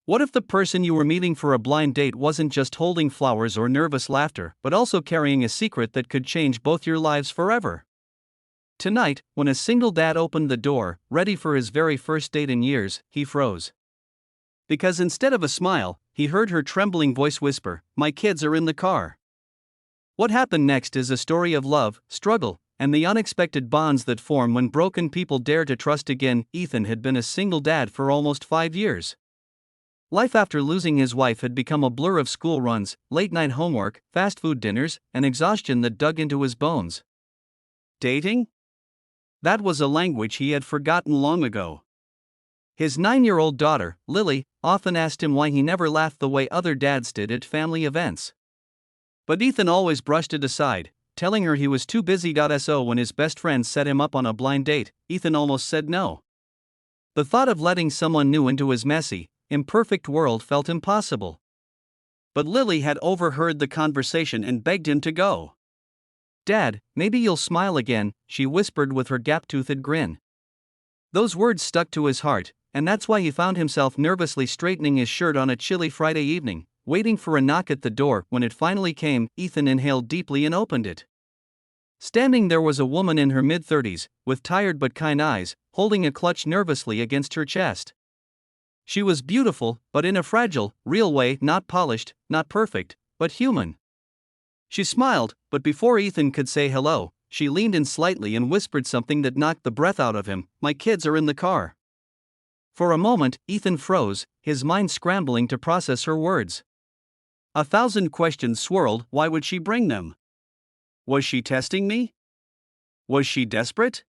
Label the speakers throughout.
Speaker 1: What if the person you were meeting for a blind date wasn't just holding flowers or nervous laughter, but also carrying a secret that could change both your lives forever? Tonight, when a single dad opened the door, ready for his very first date in years, he froze. Because instead of a smile, he heard her trembling voice whisper, "My kids are in the car." What happened next is a story of love, struggle, and the unexpected bonds that form when broken people dare to trust again. Ethan had been a single dad for almost 5 years. Life after losing his wife had become a blur of school runs, late-night homework, fast food dinners, and exhaustion that dug into his bones. Dating? That was a language he had forgotten long ago. His 9-year-old daughter, Lily, often asked him why he never laughed the way other dads did at family events. But Ethan always brushed it aside, telling her he was too busy. So when his best friend set him up on a blind date, Ethan almost said no. The thought of letting someone new into his messy, imperfect world felt impossible. But Lily had overheard the conversation and begged him to go. "Dad, maybe you'll smile again," she whispered with her gap-toothed grin. Those words stuck to his heart, and that's why he found himself nervously straightening his shirt on a chilly Friday evening, waiting for a knock at the door. When it finally came, Ethan inhaled deeply and opened it. Standing there was a woman in her mid-30s, with tired but kind eyes, holding a clutch nervously against her chest. She was beautiful, but in a fragile, real way, not polished, not perfect, but human. She smiled, but before Ethan could say hello, she leaned in slightly and whispered something that knocked the breath out of him. "My kids are in the car." For a moment, Ethan froze, his mind scrambling to process her words. 1,000 questions swirled. Why would she bring them? Was she testing me? Was she desperate?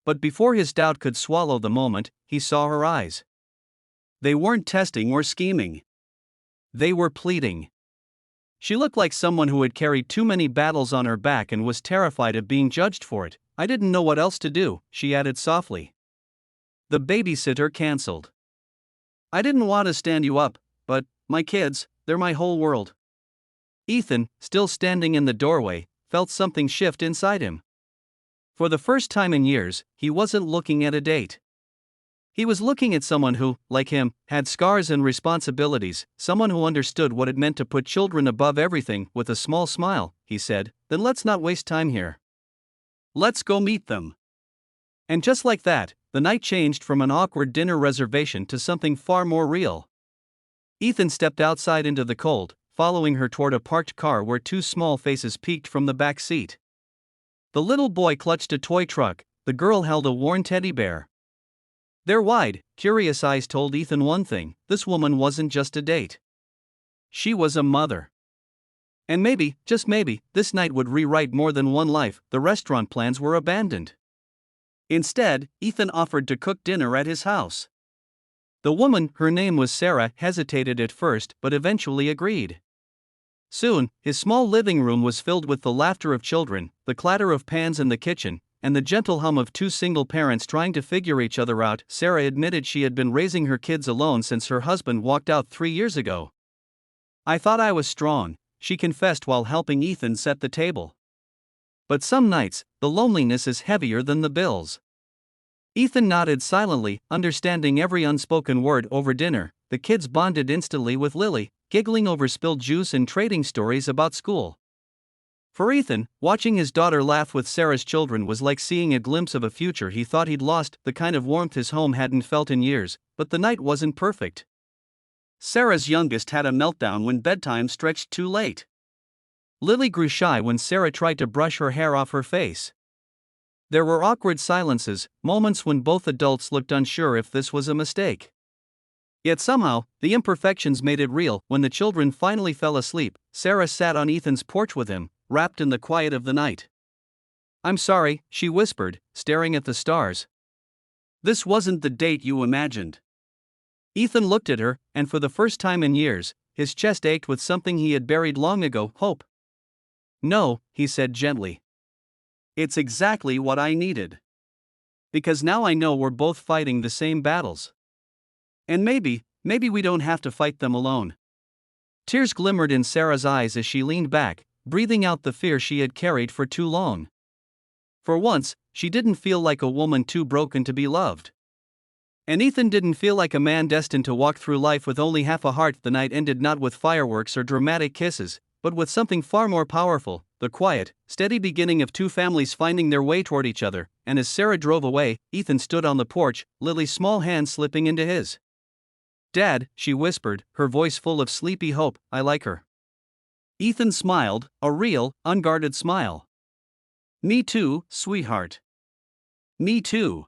Speaker 1: But before his doubt could swallow the moment, he saw her eyes. They weren't testing or scheming. They were pleading. She looked like someone who had carried too many battles on her back and was terrified of being judged for it. "I didn't know what else to do," she added softly. "The babysitter canceled. I didn't want to stand you up, but my kids, they're my whole world." Ethan, still standing in the doorway, felt something shift inside him. For the first time in years, he wasn't looking at a date. He was looking at someone who, like him, had scars and responsibilities, someone who understood what it meant to put children above everything. With a small smile, he said, "Then let's not waste time here. Let's go meet them." And just like that, the night changed from an awkward dinner reservation to something far more real. Ethan stepped outside into the cold, following her toward a parked car where two small faces peeked from the back seat. The little boy clutched a toy truck, the girl held a worn teddy bear. Their wide, curious eyes told Ethan one thing: this woman wasn't just a date. She was a mother. And maybe, just maybe, this night would rewrite more than one life. The restaurant plans were abandoned. Instead, Ethan offered to cook dinner at his house. The woman, her name was Sarah, hesitated at first but eventually agreed. Soon, his small living room was filled with the laughter of children, the clatter of pans in the kitchen, and the gentle hum of two single parents trying to figure each other out. Sarah admitted she had been raising her kids alone since her husband walked out 3 years ago. "I thought I was strong," she confessed while helping Ethan set the table. "But some nights, the loneliness is heavier than the bills." Ethan nodded silently, understanding every unspoken word. Over dinner, the kids bonded instantly with Lily, giggling over spilled juice and trading stories about school. For Ethan, watching his daughter laugh with Sarah's children was like seeing a glimpse of a future he thought he'd lost, the kind of warmth his home hadn't felt in years. But the night wasn't perfect. Sarah's youngest had a meltdown when bedtime stretched too late. Lily grew shy when Sarah tried to brush her hair off her face. There were awkward silences, moments when both adults looked unsure if this was a mistake. Yet somehow, the imperfections made it real. When the children finally fell asleep, Sarah sat on Ethan's porch with him, wrapped in the quiet of the night. "I'm sorry," she whispered, staring at the stars. "This wasn't the date you imagined." Ethan looked at her, and for the first time in years, his chest ached with something he had buried long ago: hope. "No," he said gently. "It's exactly what I needed. Because now I know we're both fighting the same battles. And maybe we don't have to fight them alone." Tears glimmered in Sarah's eyes as she leaned back, breathing out the fear she had carried for too long. For once, she didn't feel like a woman too broken to be loved. And Ethan didn't feel like a man destined to walk through life with only half a heart. The night ended not with fireworks or dramatic kisses, but with something far more powerful: the quiet, steady beginning of two families finding their way toward each other. And as Sarah drove away, Ethan stood on the porch, Lily's small hand slipping into his. "Dad," she whispered, her voice full of sleepy hope, "I like her." Ethan smiled, a real, unguarded smile. "Me too, sweetheart. Me too."